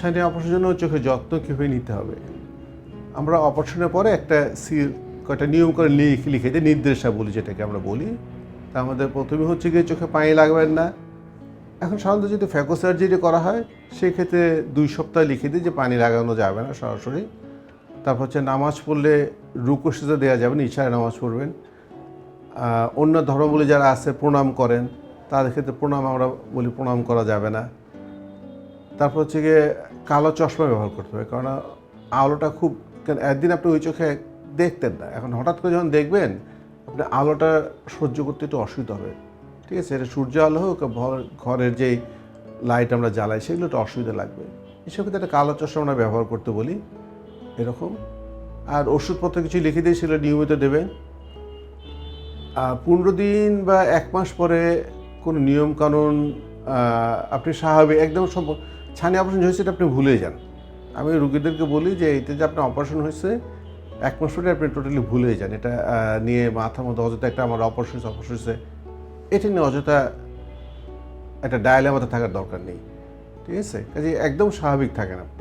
ছানি অপারেশনের জন্য চোখের যত্ন কীভাবে নিতে হবে। আমরা অপারেশনের পরে একটা কয়েকটা নিয়ম করে লিখে যে নির্দেশাবলী যেটাকে আমরা বলি। তা আমাদের প্রথমে হচ্ছে গিয়ে চোখে পানি লাগবেন না। এখন সাধারণত যদি ফ্যাকো সার্জারি করা হয় সেক্ষেত্রে 2 সপ্তাহ লিখে দিই যে পানি লাগানো যাবে না সরাসরি। তারপর হচ্ছে নামাজ পড়লে রুকু সিজদা দেওয়া যাবে না, ইশারায় নামাজ পড়বেন। অন্য ধর্মাবলী যারা আছে প্রণাম করেন তাদের ক্ষেত্রে প্রণাম আমরা বলি প্রণাম করা যাবে না। তারপর হচ্ছে গিয়ে কালো চশমা ব্যবহার করতে হবে, কারণ আলোটা খুব, একদিন আপনি ওই চোখে দেখতেন না, এখন হঠাৎ করে যখন দেখবেন আপনি আলোটা সহ্য করতে একটু অসুবিধা হবে। ঠিক আছে, এটা সূর্য আলো হোক, ঘরের যেই লাইট আমরা জ্বালাই সেগুলো একটু অসুবিধা লাগবে। এসব ক্ষেত্রে একটা কালো চশমা আমরা ব্যবহার করতে বলি এরকম। আর ওষুধপত্র কিছু লিখে দিয়ে সেগুলো নিয়মিত দেবেন। 15 দিন বা 1 মাস পরে কোনো নিয়মকানুন আপনি স্বাভাবিক একদম ছানি অপারেশন হয়েছে এটা আপনি ভুলে যান। আমি রুগীদেরকে বলি যে এইটা যে আপনার অপারেশন হয়েছে 1 মাস পরে আপনি টোটালি ভুলে যান। এটা নিয়ে মাথার মধ্যে অযথা একটা আমার অপারেশন হয়েছে এটা নিয়ে অযথা একটা ডায়ালেমাতে থাকার দরকার নেই। ঠিক আছে, কাজে একদম স্বাভাবিক থাকেন আপনি।